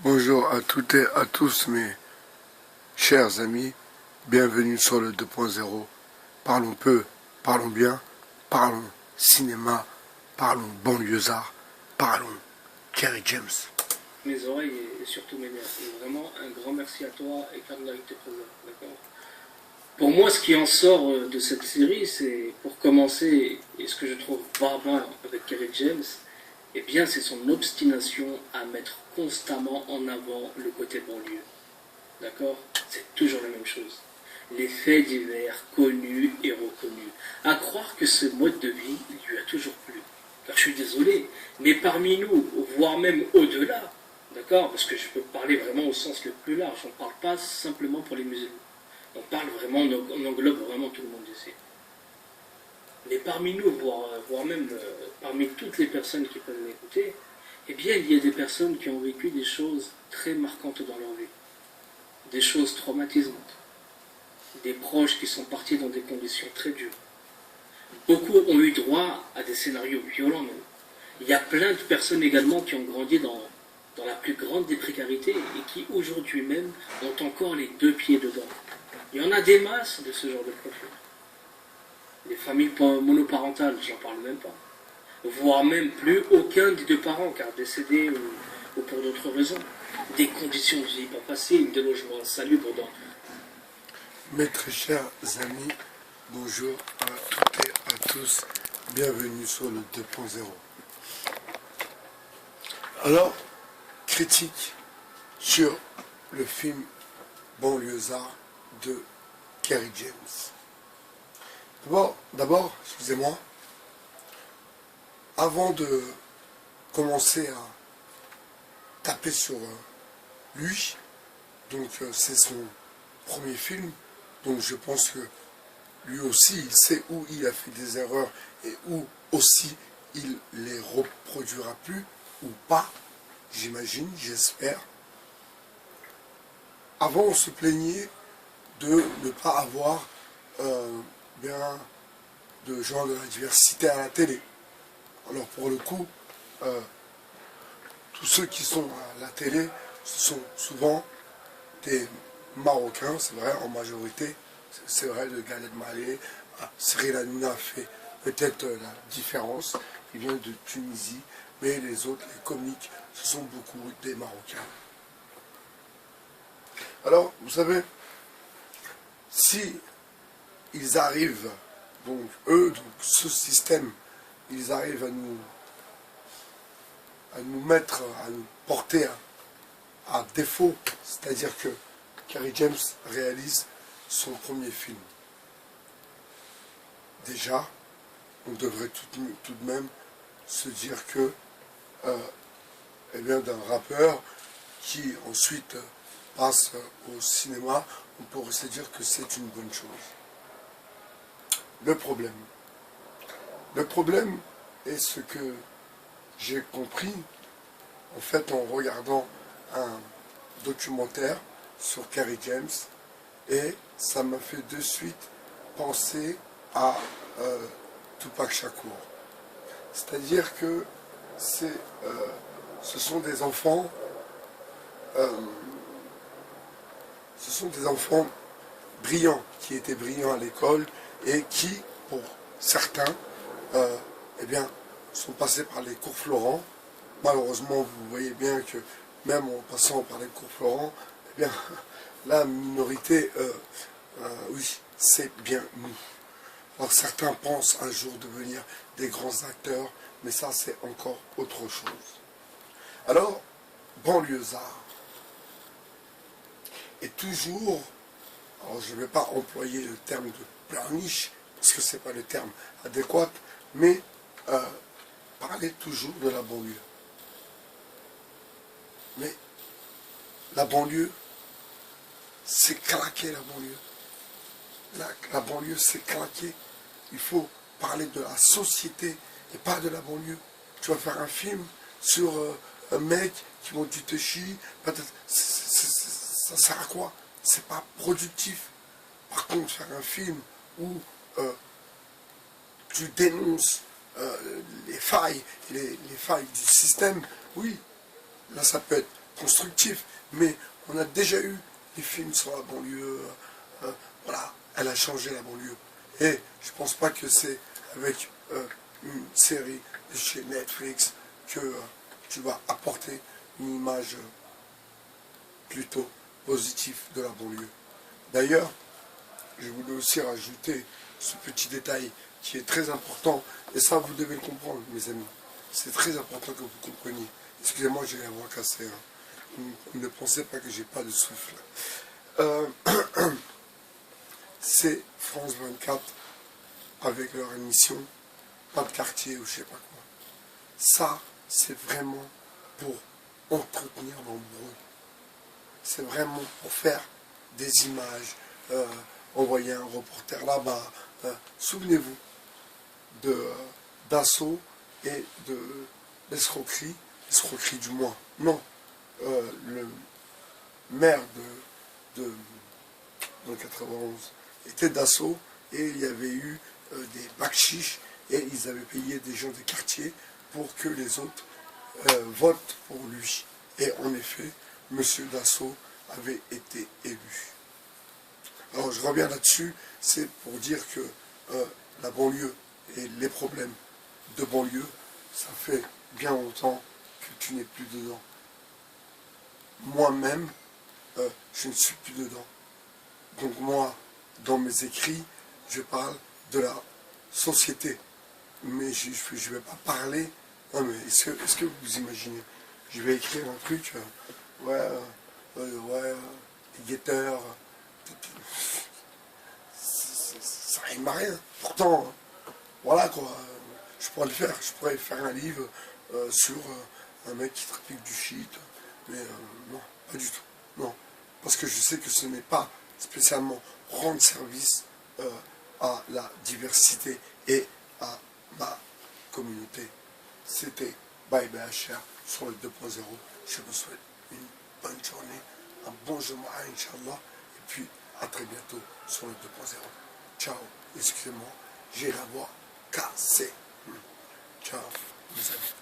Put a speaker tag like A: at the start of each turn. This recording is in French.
A: Bonjour à toutes et à tous mes chers amis, bienvenue sur le 2.0. Parlons peu, parlons bien, parlons cinéma, parlons banlieusard, parlons Kerry James.
B: Mes oreilles et surtout mes nerfs. Et vraiment un grand merci à toi et Carla qui était présent. D'accord. Pour moi, ce qui en sort de cette série, c'est pour commencer, et ce que je trouve barbare avec Kerry James, eh bien, c'est son obstination à mettre constamment en avant le côté banlieue. D'accord. C'est toujours la même chose. Les faits divers connus et reconnus. À croire que ce mode de vie lui a toujours plu. Car je suis désolé, mais parmi nous, voire même au-delà, d'accord, parce que je peux parler vraiment au sens le plus large, on ne parle pas simplement pour les musulmans. On parle vraiment, on englobe vraiment tout le monde ici. Mais parmi nous, voire même parmi toutes les personnes qui peuvent m'écouter, eh bien, il y a des personnes qui ont vécu des choses très marquantes dans leur vie. Des choses traumatisantes. Des proches qui sont partis dans des conditions très dures. Beaucoup ont eu droit à des scénarios violents même. Il y a plein de personnes également qui ont grandi dans la plus grande des précarités et qui aujourd'hui même ont encore les deux pieds dedans. Il y en a des masses de ce genre de profil. Les familles monoparentales, j'en parle même pas. Voire même plus aucun des deux parents, car décédés ou pour d'autres raisons. Des conditions de vie pas faciles, des logements insalubres.
A: Mes très chers amis, bonjour à toutes et à tous, bienvenue sur le 2.0. Alors, critique sur le film Banlieusard de Kerry James. D'abord, excusez-moi, avant de commencer à taper sur lui, donc c'est son premier film, donc je pense que lui aussi, il sait où il a fait des erreurs et où aussi il les reproduira plus, ou pas, j'imagine, j'espère. Avant, on se plaignait de ne pas avoir bien de gens de la diversité à la télé. Alors pour le coup, tous ceux qui sont à la télé, ce sont souvent des Marocains, c'est vrai, en majorité. C'est vrai, le Ghaled Malé, Cyril Hanouna fait peut-être la différence. Il vient de Tunisie, mais les autres, les comiques, ce sont beaucoup des Marocains. Alors, vous savez, si ils arrivent, donc eux, donc ce système, ils arrivent à nous mettre, à nous porter à défaut, c'est-à-dire que Kerry James réalise son premier film. Déjà, on devrait tout de même se dire que, eh bien, d'un rappeur qui ensuite passe au cinéma, on pourrait se dire que c'est une bonne chose. Le problème est ce que j'ai compris, en fait, en regardant un documentaire sur Kerry James, et ça m'a fait de suite penser à Tupac Shakur. C'est-à-dire que ce sont des enfants brillants, qui étaient brillants à l'école et qui, pour certains, eh bien, sont passés par les cours Florent. Malheureusement, vous voyez bien que même en passant par les cours Florent, eh bien, la minorité, oui, c'est bien nous. Alors certains pensent un jour devenir des grands acteurs, mais ça c'est encore autre chose. Alors, banlieusard. Et toujours, alors je ne vais pas employer le terme de pleurniche, parce que ce n'est pas le terme adéquat, mais parler toujours de la banlieue. Mais la banlieue, c'est claquer la banlieue. La banlieue, c'est claquer. Il faut parler de la société et pas de la banlieue. Tu vas faire un film sur un mec qui monte du Techi, ça sert à quoi? C'est pas productif. Par contre, faire un film où tu dénonces les failles du système, oui, là ça peut être constructif, mais on a déjà eu des films sur la banlieue, voilà, elle a changé la banlieue. Et je pense pas que c'est avec une série de chez Netflix que tu vas apporter une image plutôt positive de la banlieue. D'ailleurs, je voulais aussi rajouter ce petit détail qui est très important, et ça vous devez le comprendre, mes amis. C'est très important que vous compreniez. Excusez-moi, j'ai la voix cassée. Hein. Ne pensez pas que j'ai pas de souffle. C'est France 24 avec leur émission Pas de quartier ou je sais pas quoi. Ça, c'est vraiment pour entretenir l'embrouille. C'est vraiment pour faire des images, envoyer un reporter là-bas. Souvenez-vous d'assaut et de l'escroquerie du moins. Non, le maire de 91 était d'assaut et il y avait eu des bakchiches et ils avaient payé des gens des quartiers pour que les autres votent pour lui. Et en effet, Monsieur Dassault avait été élu. Alors je reviens là-dessus, c'est pour dire que la banlieue et les problèmes de banlieue, ça fait bien longtemps que tu n'es plus dedans. Moi-même, je ne suis plus dedans. Donc moi, dans mes écrits, je parle de la société. Mais je ne vais pas parler. Non mais est-ce que vous imaginez? Je vais écrire un truc, les guetteurs, ça rime à rien. Pourtant, voilà quoi, je pourrais le faire. Je pourrais faire un livre sur un mec qui trafique du shit. Mais non, pas du tout. Non. Parce que je sais que ce n'est pas spécialement rendre service à la diversité et à ma communauté. C'était Bye BHR sur le 2.0. Je vous souhaite une bonne journée, un bon Jumu'ah, Inch'Allah, et puis à très bientôt sur le 2.0. Ciao, excusez-moi, j'ai la voix cassée. Ciao, mes amis.